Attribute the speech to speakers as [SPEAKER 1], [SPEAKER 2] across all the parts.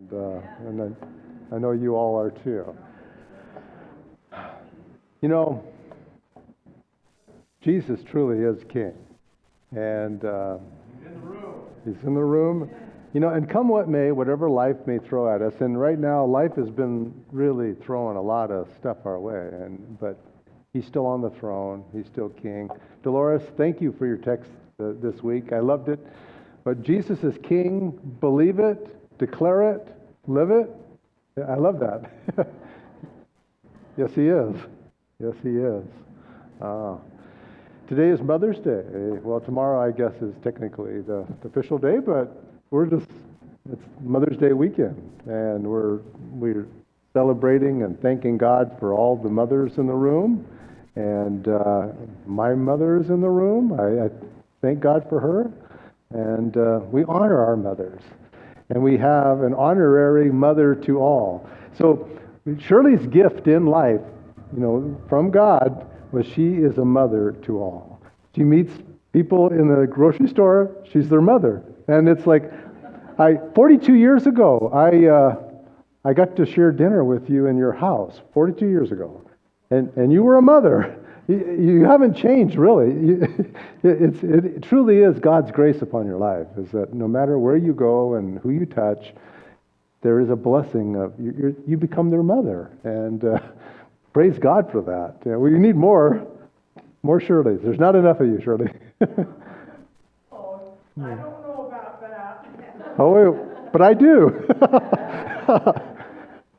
[SPEAKER 1] And I know you all are too. You know, Jesus truly is King. And He's in the room. You know, and come what may, whatever life may throw at us, and right now life has been really throwing a lot of stuff our way, but He's still on the throne. He's still King. Dolores, thank you for your text this week. I loved it. But Jesus is King. Believe it, declare it, live it. I love that. Yes, He is. Yes, He is. Today is Mother's Day. Well, tomorrow, I guess, is technically the official day, but it's Mother's Day weekend, and we're celebrating and thanking God for all the mothers in the room, and my mother is in the room. I thank God for her, and we honor our mothers, and we have an honorary mother to all. So Shirley's gift in life, from God, was she is a mother to all. She meets people in the grocery store, she's their mother. And it's like, 42 years ago, I got to share dinner with you in your house, 42 years ago. And you were a mother. You haven't changed, really. It truly is God's grace upon your life, is that no matter where you go and who you touch, there is a blessing of, you become their mother. And praise God for that. We need more Shirleys. There's not enough of you, Shirley.
[SPEAKER 2] Oh, I don't know about that.
[SPEAKER 1] Oh, but I do.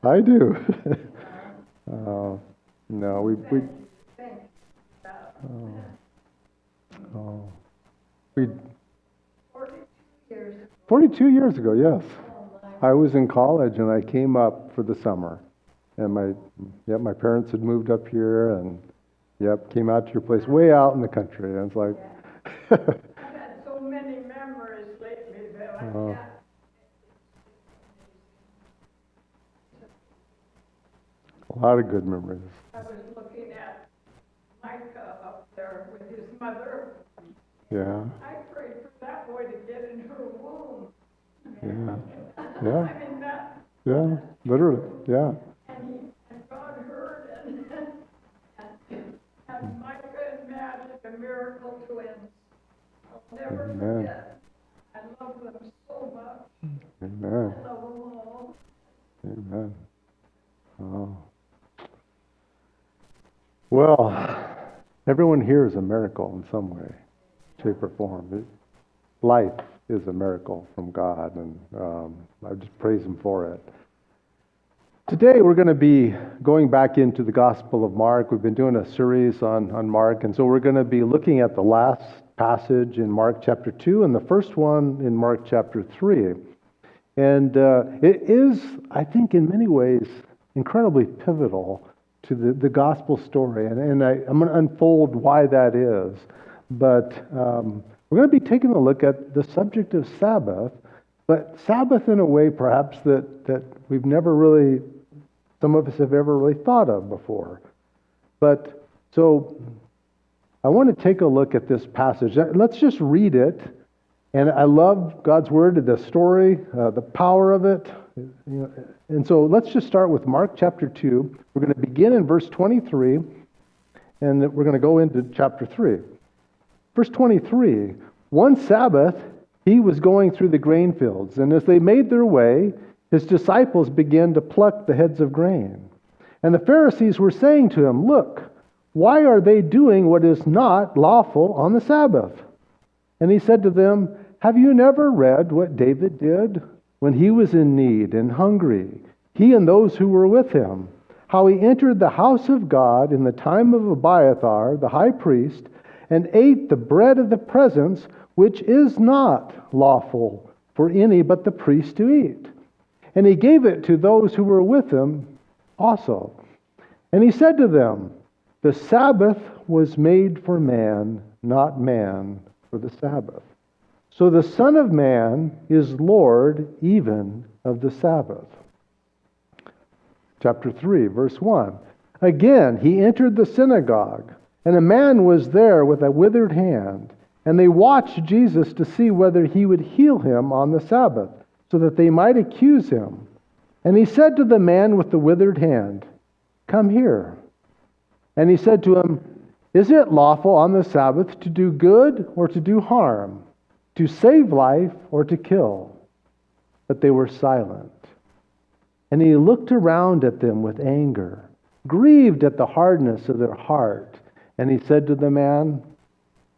[SPEAKER 1] I do. No, we 42 years ago, yes. I was in college and I came up for the summer. And my parents had moved up here and came out to your place way out in the country. And it's like
[SPEAKER 2] I've had so many memories lately that I can't.
[SPEAKER 1] A lot of good memories.
[SPEAKER 2] I was looking at Micah up there with his mother.
[SPEAKER 1] Yeah.
[SPEAKER 2] I prayed for that boy to get in her womb.
[SPEAKER 1] Yeah.
[SPEAKER 2] I mean that.
[SPEAKER 1] Yeah. Literally. Yeah.
[SPEAKER 2] And God heard and Micah and Matt, the miracle twins. I'll never forget. I love them so much.
[SPEAKER 1] Amen.
[SPEAKER 2] I love them all.
[SPEAKER 1] Amen. Oh. Well, everyone here is a miracle in some way, shape, or form. Life is a miracle from God, and I just praise Him for it. Today we're going to be going back into the Gospel of Mark. We've been doing a series on Mark, and so we're going to be looking at the last passage in Mark chapter 2 and the first one in Mark chapter 3. And it is, I think, in many ways, incredibly pivotal to the gospel story. And I'm going to unfold why that is. But we're going to be taking a look at the subject of Sabbath, but Sabbath in a way perhaps that we've never really, some of us have ever really thought of before. But so I want to take a look at this passage. Let's just read it. And I love God's Word, the story, the power of it. And so let's just start with Mark chapter 2. We're going to begin in verse 23, and we're going to go into chapter 3. Verse 23, one Sabbath, he was going through the grain fields, and as they made their way, his disciples began to pluck the heads of grain. And the Pharisees were saying to him, "Look, why are they doing what is not lawful on the Sabbath?" And he said to them, "Have you never read what David did when he was in need and hungry, he and those who were with him, how he entered the house of God in the time of Abiathar, the high priest, and ate the bread of the presence, which is not lawful for any but the priest to eat. And he gave it to those who were with him also. And he said to them, the Sabbath was made for man, not man for the Sabbath. So the Son of Man is Lord even of the Sabbath." Chapter 3, verse 1. Again, he entered the synagogue, and a man was there with a withered hand. And they watched Jesus to see whether he would heal him on the Sabbath, so that they might accuse him. And he said to the man with the withered hand, "Come here." And he said to him, "Is it lawful on the Sabbath to do good or to do harm, to save life or to kill?" But they were silent. And he looked around at them with anger, grieved at the hardness of their heart. And he said to the man,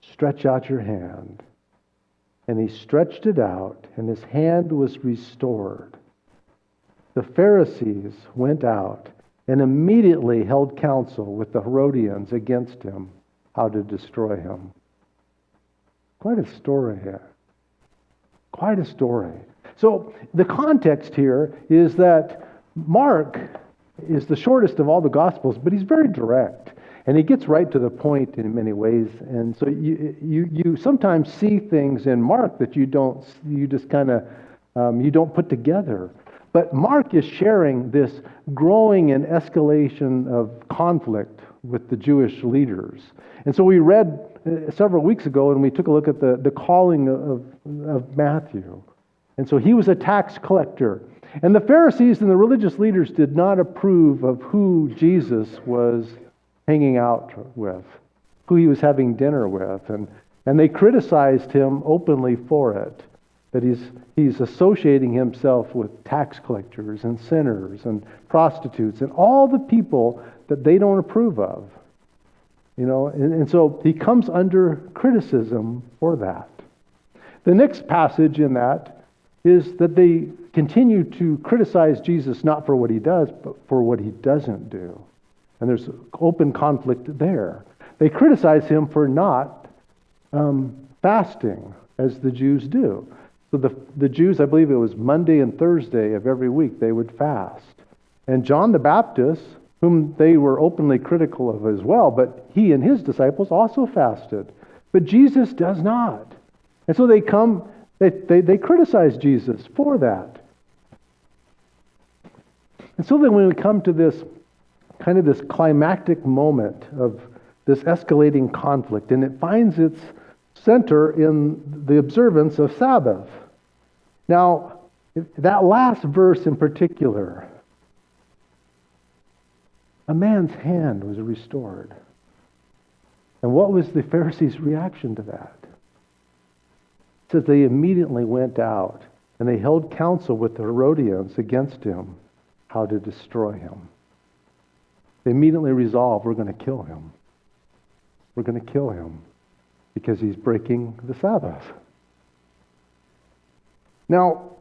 [SPEAKER 1] "Stretch out your hand." And he stretched it out, and his hand was restored. The Pharisees went out and immediately held counsel with the Herodians against him, how to destroy him. Quite a story here. Quite a story. So the context here is that Mark is the shortest of all the Gospels, but he's very direct. And he gets right to the point in many ways. And so you sometimes see things in Mark that you don't put together. But Mark is sharing this growing and escalation of conflict with the Jewish leaders. And so we read several weeks ago, and we took a look at the calling of Matthew. And so he was a tax collector. And the Pharisees and the religious leaders did not approve of who Jesus was hanging out with, who he was having dinner with. And they criticized him openly for it, that he's associating himself with tax collectors and sinners and prostitutes and all the people that they don't approve of. And so he comes under criticism for that. The next passage in that is that they continue to criticize Jesus not for what he does, but for what he doesn't do. And there's open conflict there. They criticize him for not fasting, as the Jews do. So the Jews, I believe it was Monday and Thursday of every week, they would fast. And John the Baptist, whom they were openly critical of as well, but he and his disciples also fasted. But Jesus does not. And so they criticize Jesus for that. And so then when we come to this climactic moment of this escalating conflict, and it finds its center in the observance of Sabbath. Now, that last verse in particular, a man's hand was restored. And what was the Pharisees' reaction to that? It says they immediately went out and they held counsel with the Herodians against him, how to destroy him. They immediately resolved, we're going to kill him. We're going to kill him because he's breaking the Sabbath. Now,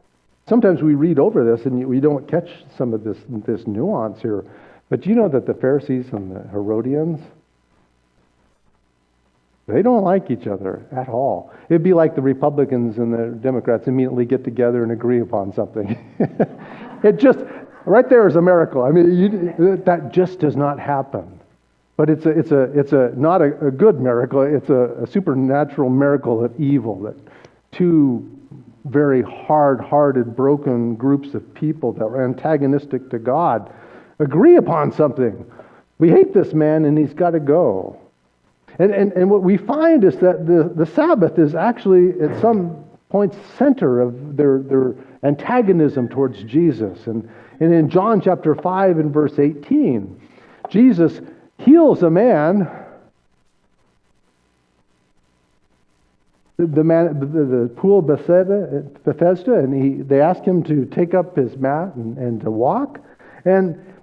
[SPEAKER 1] sometimes we read over this and we don't catch some of this nuance here. But you know that the Pharisees and the Herodians, they don't like each other at all. It'd be like the Republicans and the Democrats immediately get together and agree upon something. It just, right there is a miracle. I mean, that just does not happen. But it's not a good miracle. It's a supernatural miracle of evil, that two very hard-hearted, broken groups of people that were antagonistic to God agree upon something. We hate this man and he's got to go. And what we find is that the Sabbath is actually at some point center of their antagonism towards Jesus. And in John chapter 5 and verse 18, Jesus heals a man, the pool of Bethesda, and they ask him to take up his mat and to walk.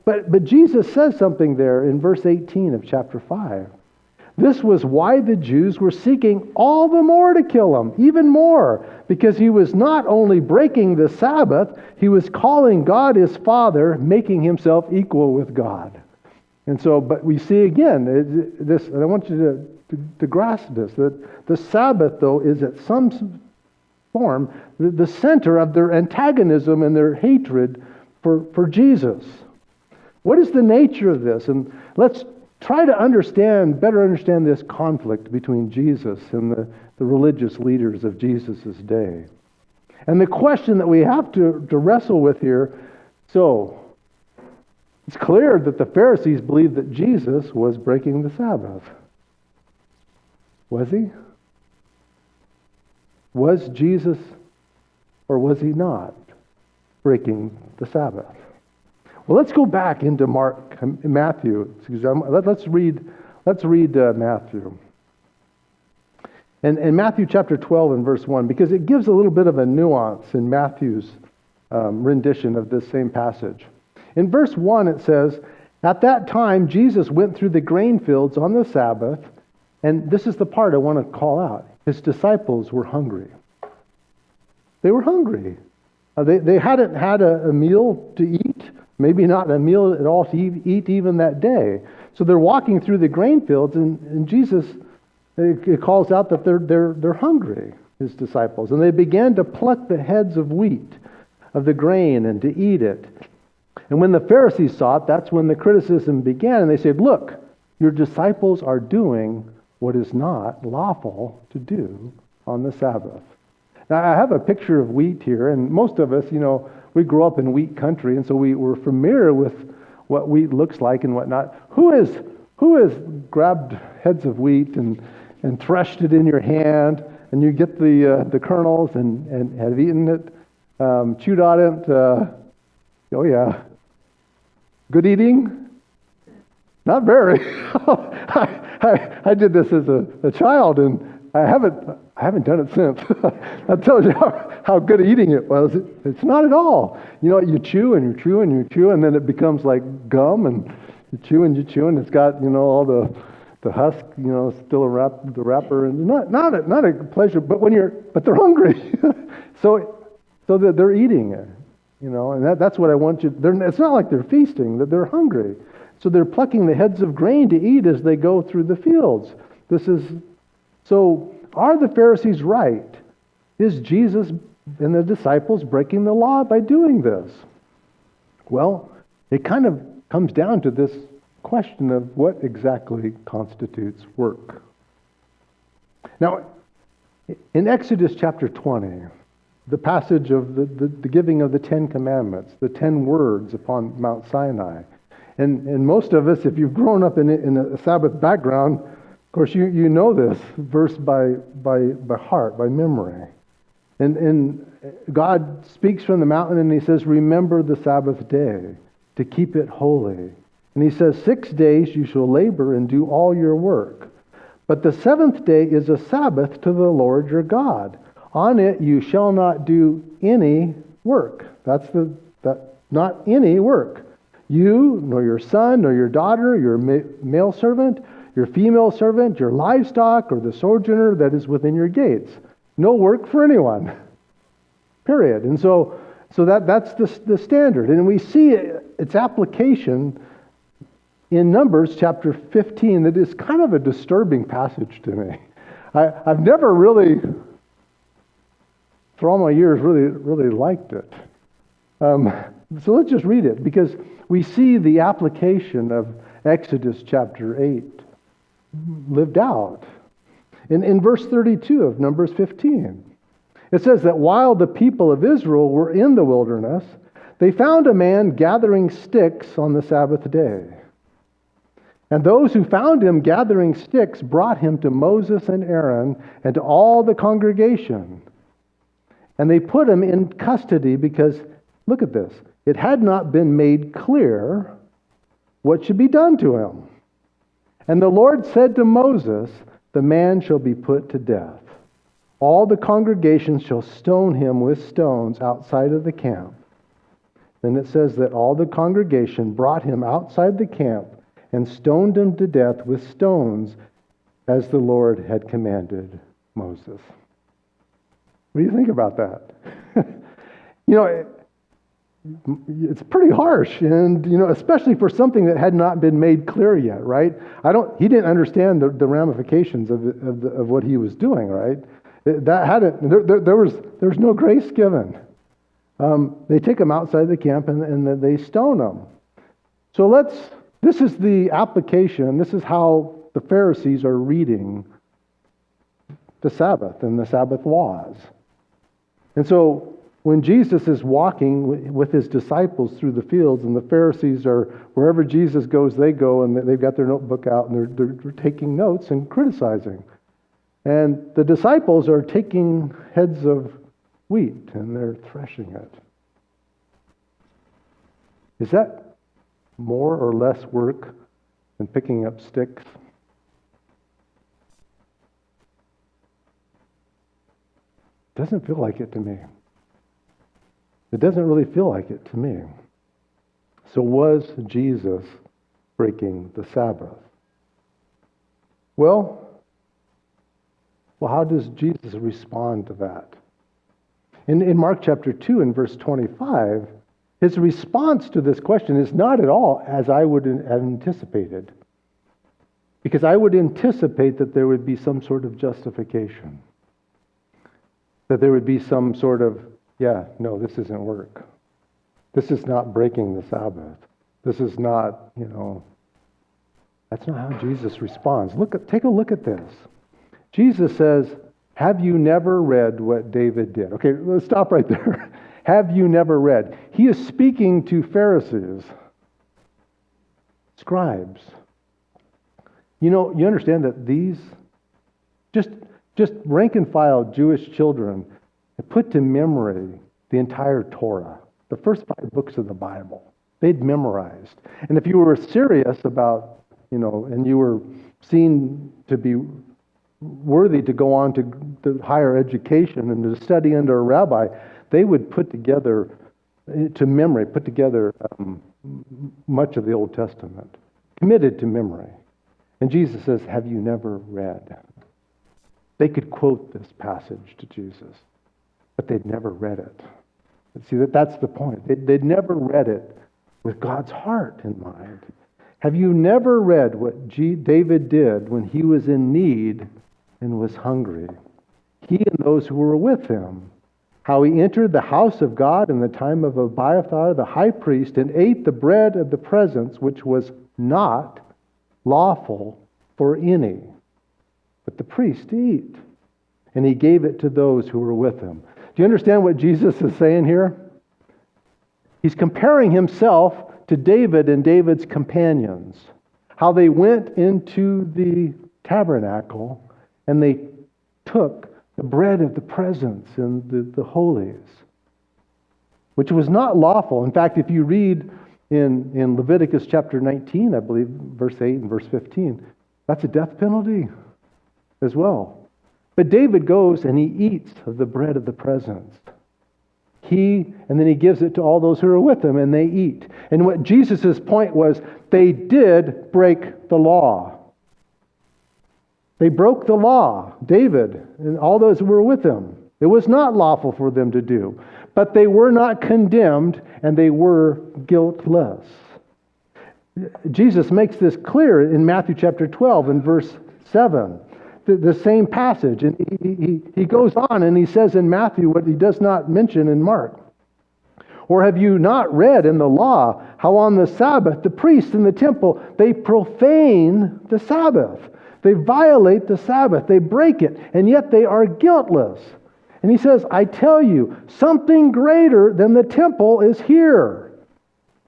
[SPEAKER 1] But Jesus says something there in verse 18 of chapter 5. This was why the Jews were seeking all the more to kill him, even more, because he was not only breaking the Sabbath, he was calling God his Father, making himself equal with God. And so, but we see again, this, and I want you to grasp this, that the Sabbath, though, is at some form the center of their antagonism and their hatred for Jesus. What is the nature of this? And let's try to better understand this conflict between Jesus and the religious leaders of Jesus' day. And the question that we have to wrestle with here, so it's clear that the Pharisees believed that Jesus was breaking the Sabbath. Was he? Was Jesus, or was he not, breaking the Sabbath? Well, let's go back into Matthew. Excuse me. Let's read Matthew. And in Matthew chapter 12 and verse 1, because it gives a little bit of a nuance in Matthew's rendition of this same passage. In verse 1 it says, "At that time Jesus went through the grain fields on the Sabbath," and this is the part I want to call out. His disciples were hungry. They were hungry. They hadn't had a meal to eat, maybe not a meal at all to eat even that day. So they're walking through the grain fields, and Jesus it calls out that they're hungry, his disciples. And they began to pluck the heads of wheat, of the grain, and to eat it. And when the Pharisees saw it, that's when the criticism began. And they said, "Look, your disciples are doing what is not lawful to do on the Sabbath." Now, I have a picture of wheat here, and most of us, we grew up in wheat country, and so we're familiar with what wheat looks like and whatnot. Who has grabbed heads of wheat and threshed it in your hand, and you get the kernels and have eaten it, chewed on it? Oh yeah. Good eating? Not very. I did this as a child, and I haven't done it since. That tells you how good eating it was. It's not at all. You chew and you chew and you chew, and then it becomes like gum, and you chew and you chew, and it's got all the husk, still the wrapper, and not a pleasure. But but they're hungry, so that they're eating it, and that's what I want you. It's not like they're feasting; that they're hungry. So they're plucking the heads of grain to eat as they go through the fields. So are the Pharisees right? Is Jesus and the disciples breaking the law by doing this? Well, it kind of comes down to this question of what exactly constitutes work. Now, in Exodus chapter 20, the passage of the giving of the 10 Commandments, the 10 words upon Mount Sinai, and most of us, if you've grown up in a Sabbath background, of course, you know this verse by heart, by memory. And God speaks from the mountain and he says, "Remember the Sabbath day to keep it holy." And he says, 6 days you shall labor and do all your work. But the seventh day is a Sabbath to the Lord your God. On it you shall not do any work. Not any work. You, nor your son, nor your daughter, your male servant, your female servant, your livestock, or the sojourner that is within your gates. No work for anyone. Period. And so that's the standard. And we see its application in Numbers chapter 15 that is kind of a disturbing passage to me. I've never really, for all my years, really liked it. So let's just read it, because we see the application of Exodus chapter 8 lived out. In verse 32 of Numbers 15, it says that while the people of Israel were in the wilderness, they found a man gathering sticks on the Sabbath day. And those who found him gathering sticks brought him to Moses and Aaron and to all the congregation. And they put him in custody because, look at this, it had not been made clear what should be done to him. And the Lord said to Moses, "The man shall be put to death. All the congregation shall stone him with stones outside of the camp." Then it says that all the congregation brought him outside the camp and stoned him to death with stones as the Lord had commanded Moses. What do you think about that? It's pretty harsh, and especially for something that had not been made clear yet, right? He didn't understand the ramifications of what he was doing, right? There was no grace given. They take him outside the camp and they stone him. So this is the application. This is how the Pharisees are reading the Sabbath and the Sabbath laws. And so when Jesus is walking with his disciples through the fields, and the Pharisees are, wherever Jesus goes, they go, and they've got their notebook out, and they're taking notes and criticizing. And the disciples are taking heads of wheat, and they're threshing it. Is that more or less work than picking up sticks? Doesn't feel like it to me. It doesn't really feel like it to me. So was Jesus breaking the Sabbath? Well, how does Jesus respond to that? In Mark chapter 2 and verse 25, his response to this question is not at all as I would have anticipated. Because I would anticipate that there would be some sort of justification. That there would be some sort of, no, this isn't work. This is not breaking the Sabbath. This is not, that's not how Jesus responds. Take a look at this. Jesus says, have you never read what David did? Okay, let's stop right there. Have you never read? He is speaking to Pharisees, scribes. You understand that these, just rank and file Jewish children, put to memory the entire Torah, the first 5 books of the Bible. They'd memorized. And if you were serious about, and you were seen to be worthy to go on to higher education and to study under a rabbi, they would put together much of the Old Testament, committed to memory. And Jesus says, have you never read? They could quote this passage to Jesus, but they'd never read it. See, that's the point. They'd never read it with God's heart in mind. Have you never read what David did when he was in need and was hungry? He and those who were with him. How he entered the house of God in the time of Abiathar the high priest and ate the bread of the presence, which was not lawful for any, but the priest to eat. And he gave it to those who were with him. Do you understand what Jesus is saying here? He's comparing himself to David and David's companions. How they went into the tabernacle and they took the bread of the presence and the holies, which was not lawful. In fact, if you read in Leviticus chapter 19, I believe, verse 8 and verse 15, that's a death penalty as well. But David goes and he eats of the bread of the presence. And then he gives it to all those who are with him, and they eat. And what Jesus' point was, they did break the law. They broke the law, David and all those who were with him. It was not lawful for them to do. But they were not condemned, and they were guiltless. Jesus makes this clear in Matthew chapter 12 and verse 7. The same passage. And he goes on and he says in Matthew what he does not mention in Mark. Or have you not read in the law how on the Sabbath the priests in the temple, they profane the Sabbath. They violate the Sabbath. They break it. And yet they are guiltless. And he says, I tell you, something greater than the temple is here.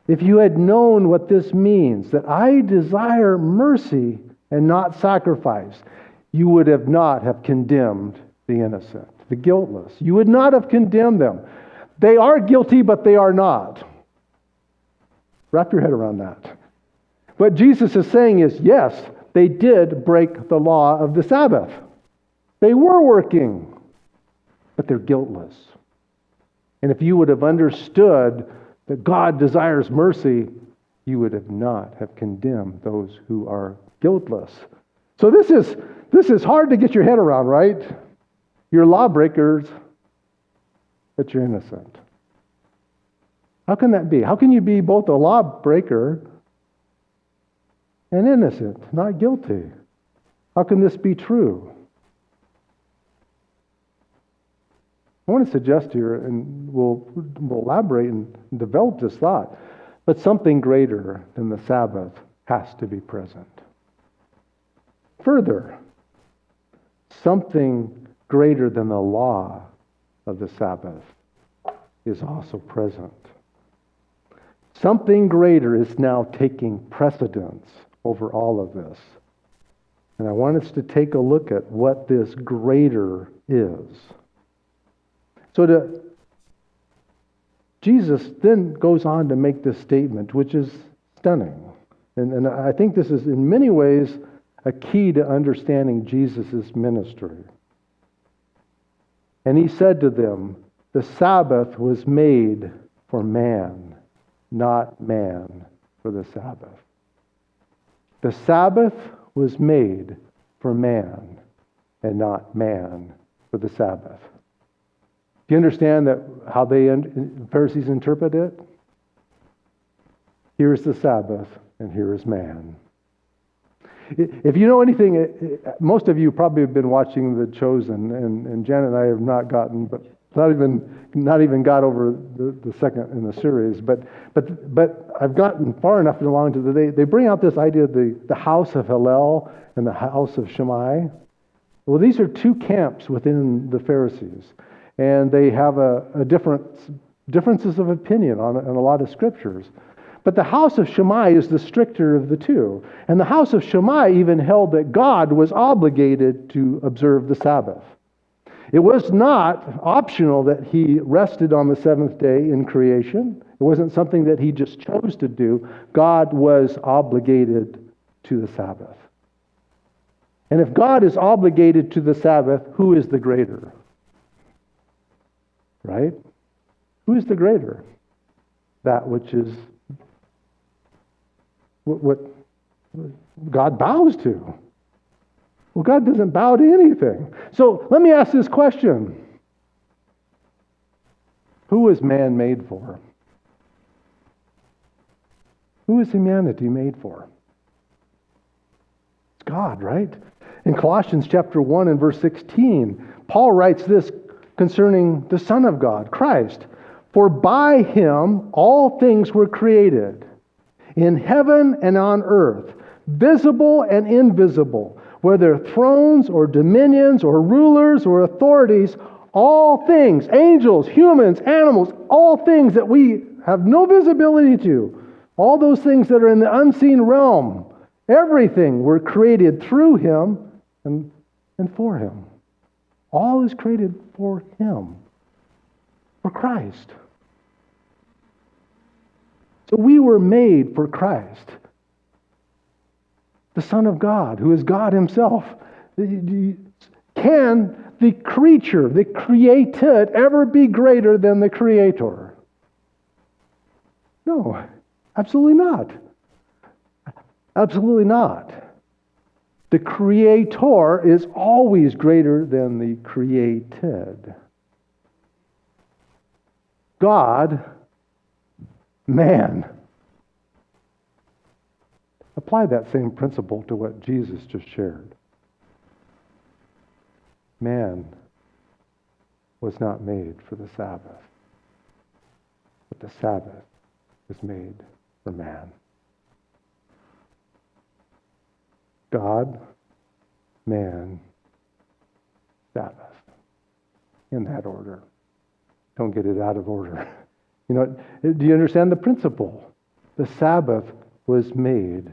[SPEAKER 1] If you had known what this means, that I desire mercy and not sacrifice, you would not have condemned the innocent, the guiltless. You would not have condemned them. They are guilty, but they are not. Wrap your head around that. What Jesus is saying is, yes, they did break the law of the Sabbath. They were working, but they're guiltless. And if you would have understood that God desires mercy, you would not have condemned those who are guiltless. So this is hard to get your head around, right? You're lawbreakers, but you're innocent. How can that be? How can you be both a lawbreaker and innocent, not guilty? How can this be true? I want to suggest here, and we'll elaborate and develop this thought, but something greater than the Sabbath has to be present. Further, something greater than the law of the Sabbath is also present. Something greater is now taking precedence over all of this. And I want us to take a look at what this greater is. Jesus then goes on to make this statement, which is stunning. And I think this is in many ways a key to understanding Jesus' ministry. And he said to them, the Sabbath was made for man, not man for the Sabbath. The Sabbath was made for man and not man for the Sabbath. Do you understand that how the Pharisees interpret it? Here is the Sabbath and here is man. If you know anything, most of you probably have been watching The Chosen, and Jen and I have not gotten, but not even got over the second in the series. But I've gotten far enough along to they bring out this idea of the house of Hillel and the house of Shammai. Well, these are two camps within the Pharisees, and they have differences of opinion on a lot of scriptures. But the house of Shammai is the stricter of the two. And the house of Shammai even held that God was obligated to observe the Sabbath. It was not optional that he rested on the seventh day in creation. It wasn't something that he just chose to do. God was obligated to the Sabbath. And if God is obligated to the Sabbath, who is the greater? Right? Who is the greater? That which is what God bows to. Well, God doesn't bow to anything. So let me ask this question. Who was man made for? Who is humanity made for? It's God, right? In Colossians chapter 1 and verse 16, Paul writes this concerning the Son of God, Christ. For by him all things were created, in heaven and on earth, visible and invisible, whether thrones or dominions or rulers or authorities, all things, angels, humans, animals, all things that we have no visibility to, all those things that are in the unseen realm, everything were created through him and for him. All is created for him, for Christ. So we were made for Christ, the Son of God, who is God himself. Can the creature, the created, ever be greater than the Creator? No, absolutely not. Absolutely not. The Creator is always greater than the created. God, man. Apply that same principle to what Jesus just shared. Man was not made for the Sabbath, but the Sabbath was made for man. God, man, Sabbath. In that order. Don't get it out of order. You know, do you understand the principle? The Sabbath was made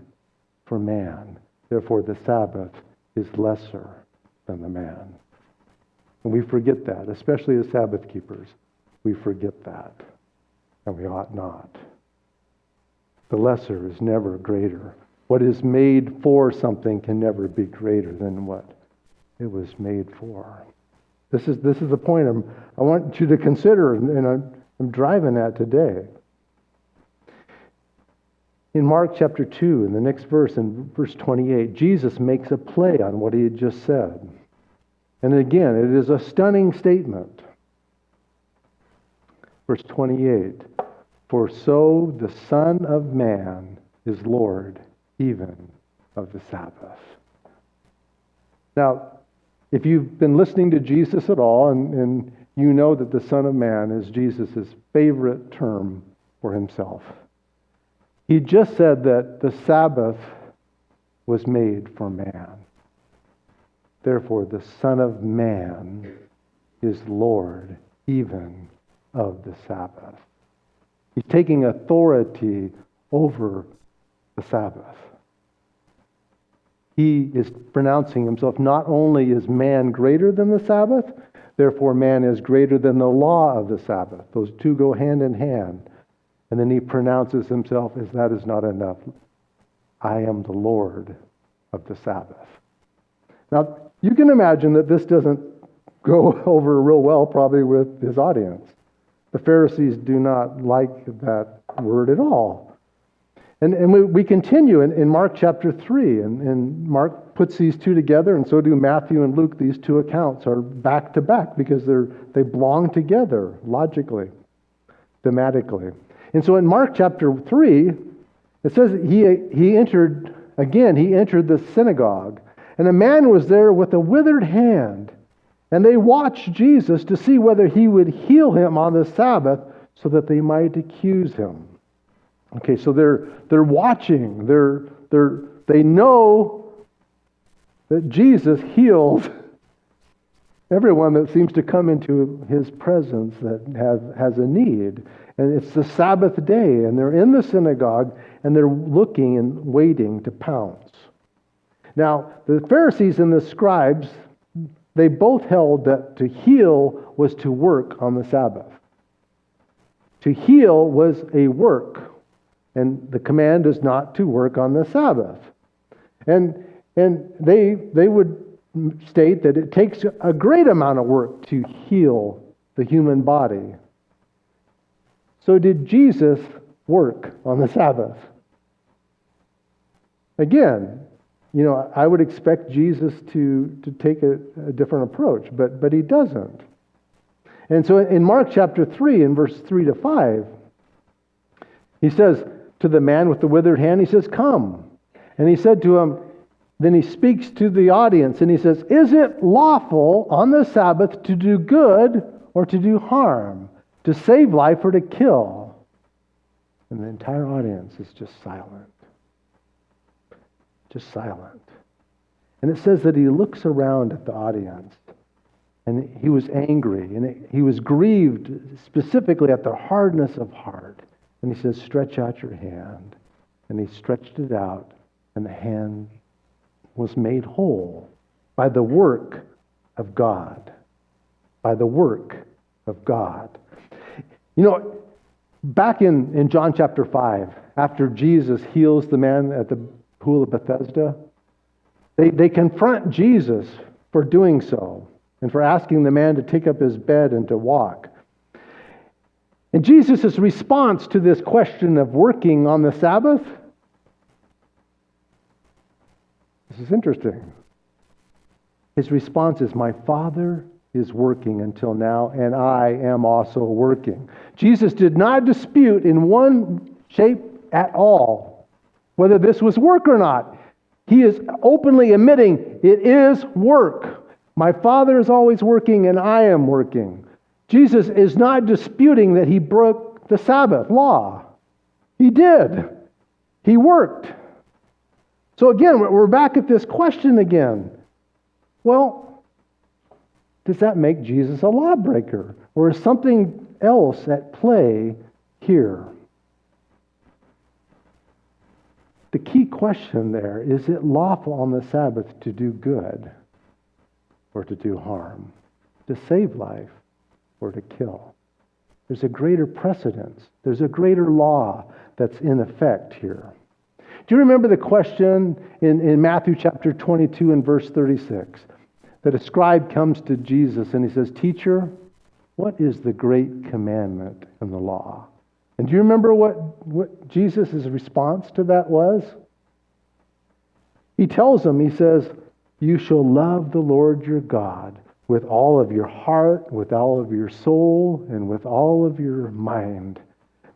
[SPEAKER 1] for man. Therefore, the Sabbath is lesser than the man. And we forget that, especially as Sabbath keepers. We forget that. And we ought not. The lesser is never greater. What is made for something can never be greater than what it was made for. This is the point I want you to consider, and I'm driving at today. In Mark chapter 2, in the next verse, in verse 28, Jesus makes a play on what he had just said. And again, it is a stunning statement. Verse 28, for so the Son of Man is Lord even of the Sabbath. Now, if you've been listening to Jesus at all, and you know that the Son of Man is Jesus' favorite term for himself. He just said that the Sabbath was made for man. Therefore, the Son of Man is Lord even of the Sabbath. He's taking authority over the Sabbath. He is pronouncing himself not only is man greater than the Sabbath, therefore man is greater than the law of the Sabbath. Those two go hand in hand. And then he pronounces himself as that is not enough. I am the Lord of the Sabbath. Now, you can imagine that this doesn't go over real well probably with his audience. The Pharisees do not like that word at all. And we continue in Mark chapter 3, and Mark puts these two together, and so do Matthew and Luke. These two accounts are back to back because they belong together logically, thematically. And so in Mark chapter 3, it says he entered the synagogue, and a man was there with a withered hand, and they watched Jesus to see whether he would heal him on the Sabbath so that they might accuse him. Okay, so they're watching. They know that Jesus heals everyone that seems to come into his presence that has a need. And it's the Sabbath day, and they're in the synagogue, and they're looking and waiting to pounce. Now, the Pharisees and the scribes, they both held that to heal was to work on the Sabbath. To heal was a work. And the command is not to work on the Sabbath. And they would state that it takes a great amount of work to heal the human body. So did Jesus work on the Sabbath? Again, I would expect Jesus to take a different approach, but he doesn't. And so in Mark chapter 3, in verse 3 to 5, he says, to the man with the withered hand, he says, come. And he said to him, then he speaks to the audience and he says, is it lawful on the Sabbath to do good or to do harm, to save life or to kill? And the entire audience is just silent. Just silent. And it says that he looks around at the audience and he was angry and he was grieved specifically at their hardness of heart. And he says, stretch out your hand. And he stretched it out, and the hand was made whole by the work of God. By the work of God. Back in John chapter 5, after Jesus heals the man at the pool of Bethesda, they confront Jesus for doing so and for asking the man to take up his bed and to walk. And Jesus' response to this question of working on the Sabbath, this is interesting. His response is, my Father is working until now, and I am also working. Jesus did not dispute in one shape at all whether this was work or not. He is openly admitting it is work. My Father is always working, and I am working. Jesus is not disputing that he broke the Sabbath law. He did. He worked. So again, we're back at this question again. Well, does that make Jesus a lawbreaker? Or is something else at play here? The key question there is it lawful on the Sabbath to do good or to do harm, to save life or to kill? There's a greater precedence. There's a greater law that's in effect here. Do you remember the question in Matthew chapter 22 and verse 36? That a scribe comes to Jesus and he says, Teacher, what is the great commandment in the law? And do you remember what Jesus' response to that was? He tells him, he says, you shall love the Lord your God with all of your heart, with all of your soul, and with all of your mind.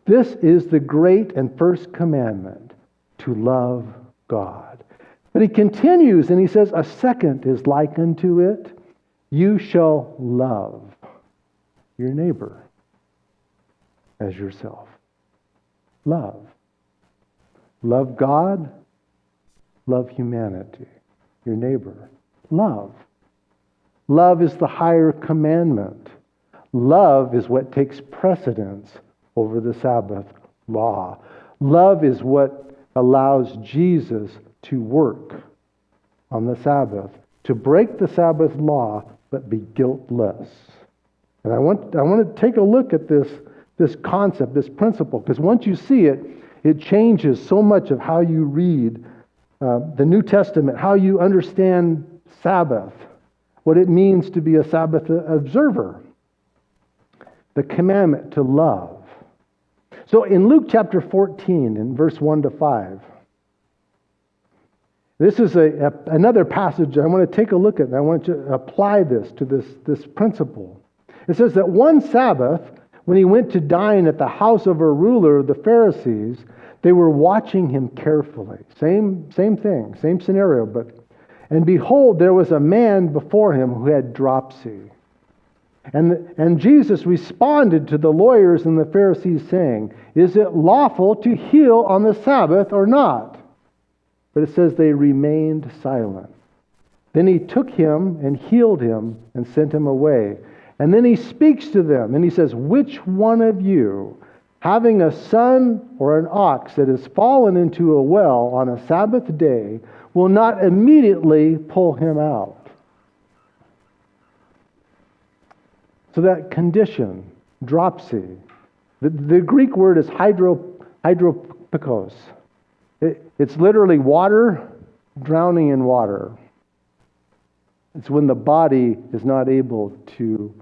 [SPEAKER 1] This is the great and first commandment, to love God. But he continues and he says, a second is like unto it. You shall love your neighbor as yourself. Love. Love God. Love humanity. Your neighbor. Love. Love is the higher commandment. Love is what takes precedence over the Sabbath law. Love is what allows Jesus to work on the Sabbath, to break the Sabbath law, but be guiltless. And I want to take a look at this this concept, this principle, because once you see it, it changes so much of how you read the New Testament, how you understand Sabbath, what it means to be a Sabbath observer, the commandment to love. So in Luke chapter 14, in verse 1 to 5, this is another passage I want to take a look at, and I want you to apply this to this principle. It says that one Sabbath, when he went to dine at the house of a ruler of the Pharisees, they were watching him carefully. Same thing, same scenario. And behold, there was a man before him who had dropsy. And Jesus responded to the lawyers and the Pharisees, saying, "Is it lawful to heal on the Sabbath or not?" But it says they remained silent. Then he took him and healed him and sent him away. And then he speaks to them and he says, "Which one of you, having a son or an ox that has fallen into a well on a Sabbath day, will not immediately pull him out?" So that condition, dropsy, the Greek word is hydropikos. It's literally water drowning in water. It's when the body is not able to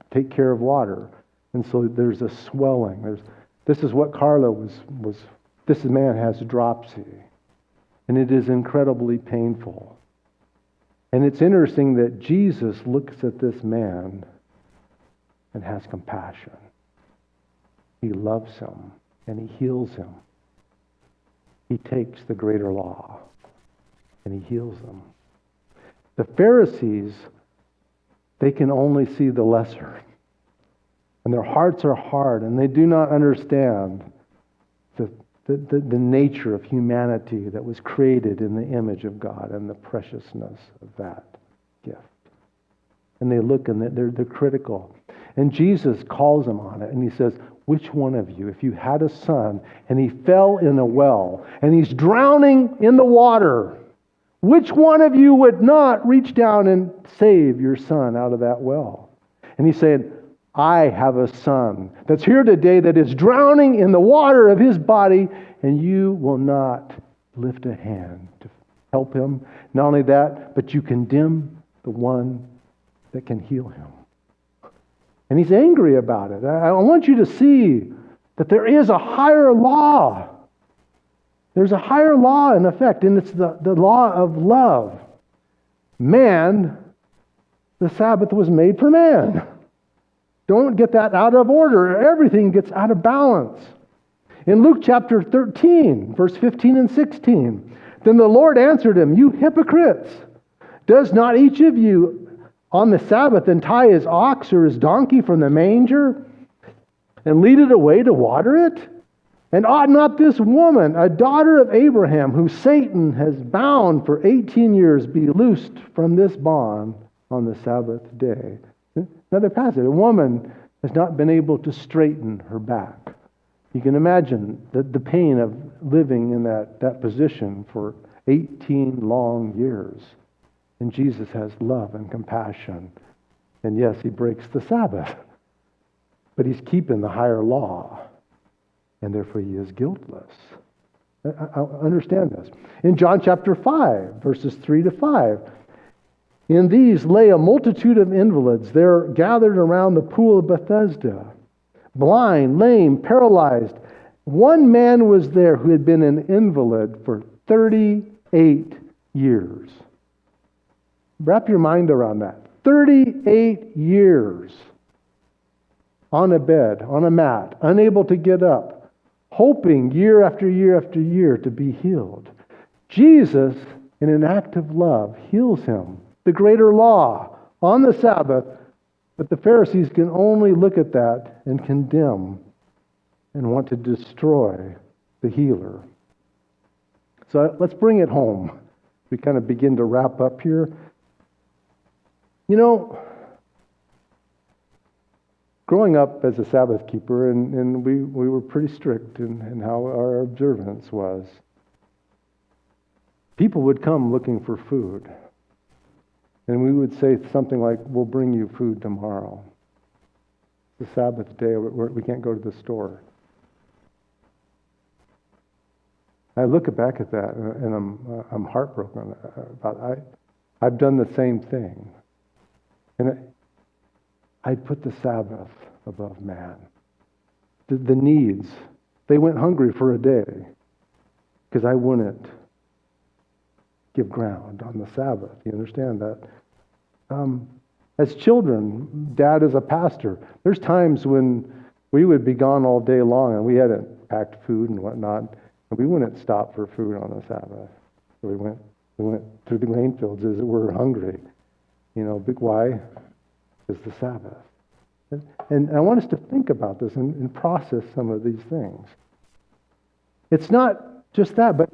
[SPEAKER 1] take care of water. And so there's a swelling. This is what Carla was. This man has dropsy. And it is incredibly painful. And it's interesting that Jesus looks at this man and has compassion. He loves him and he heals him. He takes the greater law and he heals them. The Pharisees, they can only see the lesser. And their hearts are hard and they do not understand the nature of humanity that was created in the image of God and the preciousness of that gift. And they look and they're critical. And Jesus calls them on it and he says, "Which one of you, if you had a son and he fell in a well and he's drowning in the water, which one of you would not reach down and save your son out of that well?" And he's saying, I have a son that's here today that is drowning in the water of his body, and you will not lift a hand to help him. Not only that, but you condemn the one that can heal him. And he's angry about it. I want you to see that there is a higher law. There's a higher law in effect, and it's the law of love. Man, the Sabbath was made for man. Don't get that out of order. Everything gets out of balance. In Luke chapter 13, verse 15 and 16, then the Lord answered him, "You hypocrites! Does not each of you on the Sabbath untie his ox or his donkey from the manger and lead it away to water it? And ought not this woman, a daughter of Abraham, who Satan has bound for 18 years, be loosed from this bond on the Sabbath day?" Another passage. A woman has not been able to straighten her back. You can imagine the pain of living in that position for 18 long years. And Jesus has love and compassion. And yes, he breaks the Sabbath. But he's keeping the higher law. And therefore he is guiltless. I understand this. In John chapter 5, verses 3 to 5, in these lay a multitude of invalids. They're gathered around the pool of Bethesda. Blind, lame, paralyzed. One man was there who had been an invalid for 38 years. Wrap your mind around that. 38 years on a bed, on a mat, unable to get up, hoping year after year after year to be healed. Jesus, in an act of love, heals him. The greater law on the Sabbath, but the Pharisees can only look at that and condemn and want to destroy the healer. So let's bring it home. We kind of begin to wrap up here. You know, growing up as a Sabbath keeper, and we were pretty strict in how our observance was, people would come looking for food. And we would say something like, "We'll bring you food tomorrow." the Sabbath day. We can't go to the store. I look back at that and I'm heartbroken about I've done the same thing. And I put the Sabbath above man. The needs, they went hungry for a day because I wouldn't give ground on the Sabbath. You understand that? As children, Dad is a pastor. There's times when we would be gone all day long and we hadn't packed food and whatnot, and we wouldn't stop for food on the Sabbath. So we went through the grain fields as we were hungry. Why? Because the Sabbath. And I want us to think about this and process some of these things. It's not just that, but,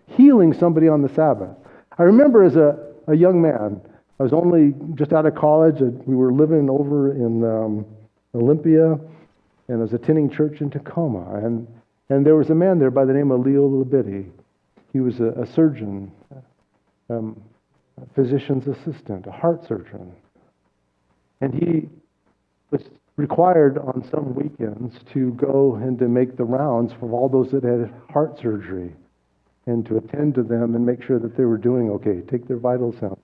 [SPEAKER 1] healing somebody on the Sabbath. I remember as a young man, I was only just out of college. We were living over in Olympia, and I was attending church in Tacoma. And there was a man there by the name of Leo Labiti. He was a surgeon, a physician's assistant, a heart surgeon. And he was required on some weekends to go and to make the rounds for all those that had heart surgery and to attend to them and make sure that they were doing okay, take their vitals out.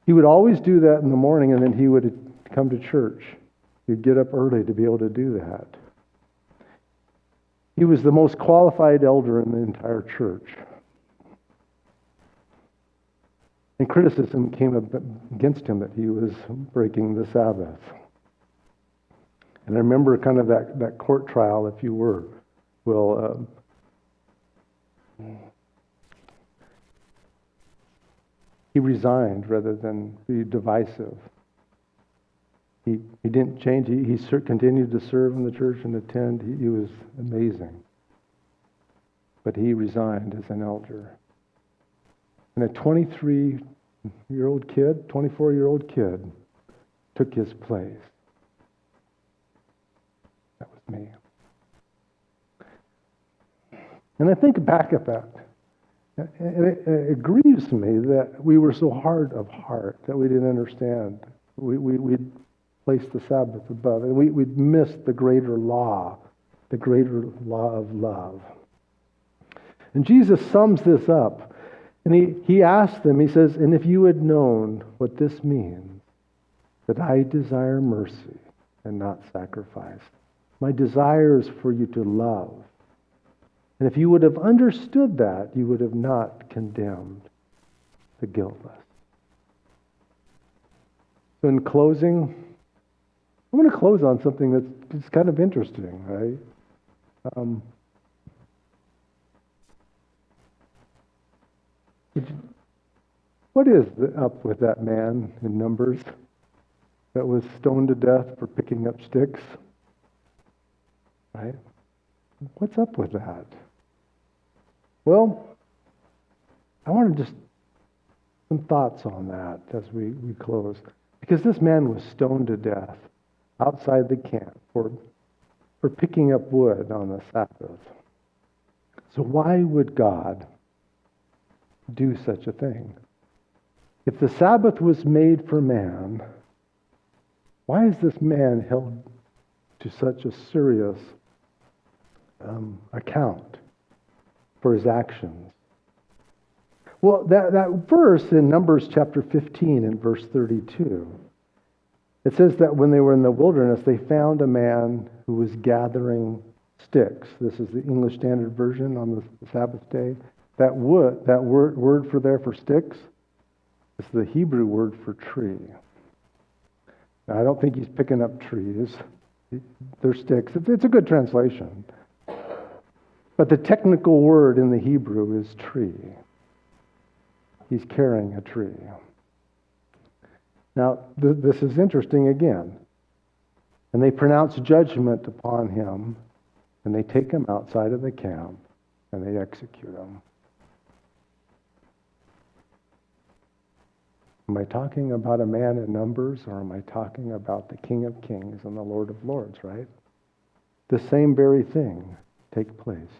[SPEAKER 1] He would always do that in the morning, and then he would come to church. He'd get up early to be able to do that. He was the most qualified elder in the entire church. And criticism came against him that he was breaking the Sabbath. And I remember kind of that court trial, if you were. Well, he resigned rather than be divisive. He didn't change. He continued to serve in the church and attend. He was amazing. But he resigned as an elder. And a 23-year-old kid, 24-year-old kid took his place. That was me. And I think back at that. And it grieves me that we were so hard of heart, that we didn't understand. We'd placed the Sabbath above, and we'd missed the greater law of love. And Jesus sums this up. And he asks them, he says, and if you had known what this means, that I desire mercy and not sacrifice. My desire is for you to love. And if you would have understood that, you would have not condemned the guiltless. So in closing, I want to close on something that's kind of interesting, right? What is up with that man in Numbers that was stoned to death for picking up sticks? Right? What's up with that? Well, I want to just some thoughts on that as we close. Because this man was stoned to death outside the camp for picking up wood on the Sabbath. So why would God do such a thing? If the Sabbath was made for man, why is this man held to such a serious account for his actions? Well, that verse in Numbers chapter 15 and verse 32, it says that when they were in the wilderness, they found a man who was gathering sticks. This is the English Standard Version on the Sabbath day. That word for sticks is the Hebrew word for tree. Now, I don't think he's picking up trees. They're sticks. It's a good translation. But the technical word in the Hebrew is tree. He's carrying a tree. Now, this is interesting again. And they pronounce judgment upon him, and they take him outside of the camp, and they execute him. Am I talking about a man in Numbers, or am I talking about the King of Kings and the Lord of Lords, right? The same very thing take place.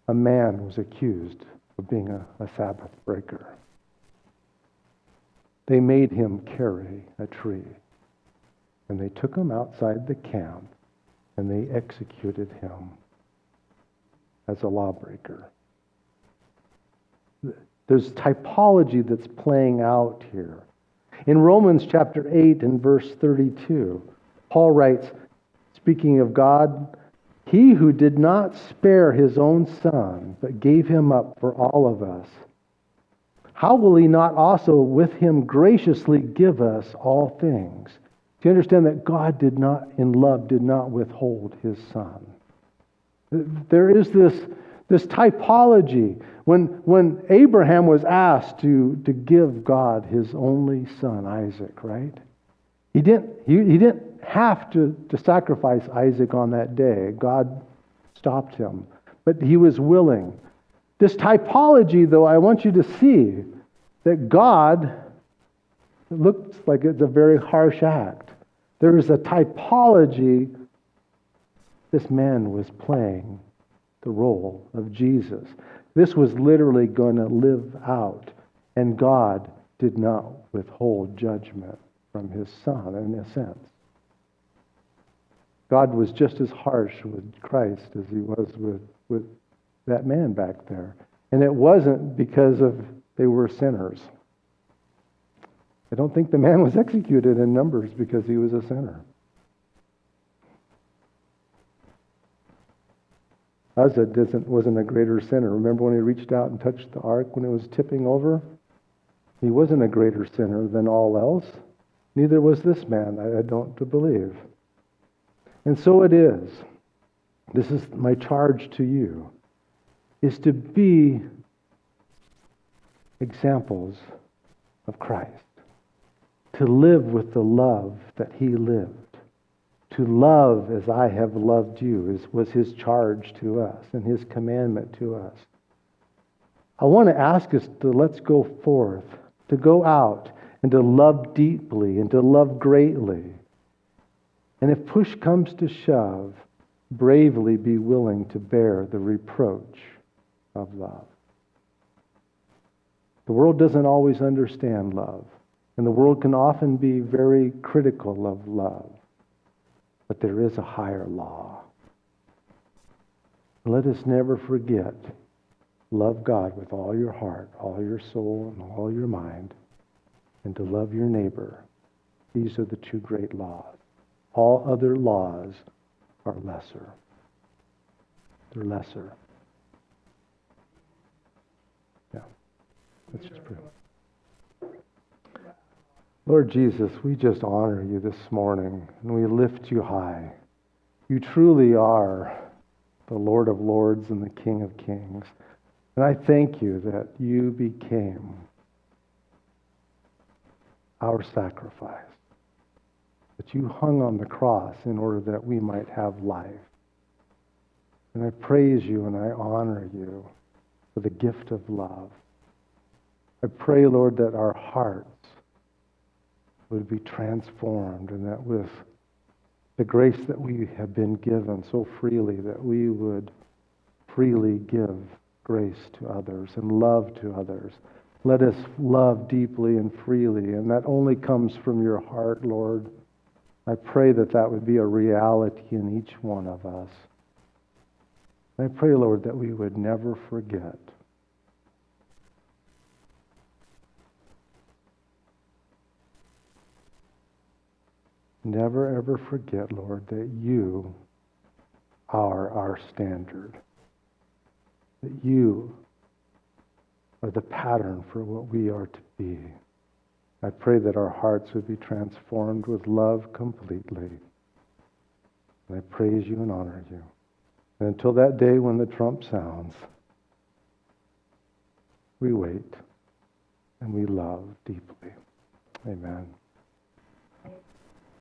[SPEAKER 1] A man was accused of being a Sabbath breaker. They made him carry a tree. And they took him outside the camp, and they executed him as a lawbreaker. There's typology that's playing out here. In Romans chapter 8 and verse 32, Paul writes, speaking of God, "He who did not spare his own son, but gave him up for all of us, how will he not also with him graciously give us all things?" Do you understand that God did not, in love, did not withhold his son? There is this typology. When Abraham was asked to give God his only son, Isaac, right? He didn't have to sacrifice Isaac on that day. God stopped him. But he was willing. This typology, though, I want you to see that God, it looks like it's a very harsh act. There is a typology. This man was playing the role of Jesus. This was literally going to live out. And God did not withhold judgment from his son, in a sense. God was just as harsh with Christ as he was with that man back there. And it wasn't because they were sinners. I don't think the man was executed in Numbers because he was a sinner. Uzzah wasn't a greater sinner. Remember when he reached out and touched the ark when it was tipping over? He wasn't a greater sinner than all else. Neither was this man, I don't believe. And so it is. This is my charge to you, is to be examples of Christ. To live with the love that he lived. To love as I have loved you was his charge to us and his commandment to us. I want to ask us to let's go forth, to go out and to love deeply and to love greatly. And if push comes to shove, bravely be willing to bear the reproach of love. The world doesn't always understand love, and the world can often be very critical of love. But there is a higher law. Let us never forget, love God with all your heart, all your soul, and all your mind, and to love your neighbor. These are the two great laws. All other laws are lesser. They're lesser. Yeah. Let's just pray. Lord Jesus, we just honor you this morning, and we lift you high. You truly are the Lord of Lords and the King of Kings. And I thank you that you became our sacrifice, that you hung on the cross in order that we might have life. And I praise you and I honor you for the gift of love. I pray, Lord, that our hearts would be transformed, and that with the grace that we have been given so freely, that we would freely give grace to others and love to others. Let us love deeply and freely, and that only comes from your heart, Lord. I pray that that would be a reality in each one of us. And I pray, Lord, that we would never forget never ever forget, Lord, that you are our standard. That you are the pattern for what we are to be. I pray that our hearts would be transformed with love completely. And I praise you and honor you. And until that day when the trump sounds, we wait and we love deeply. Amen.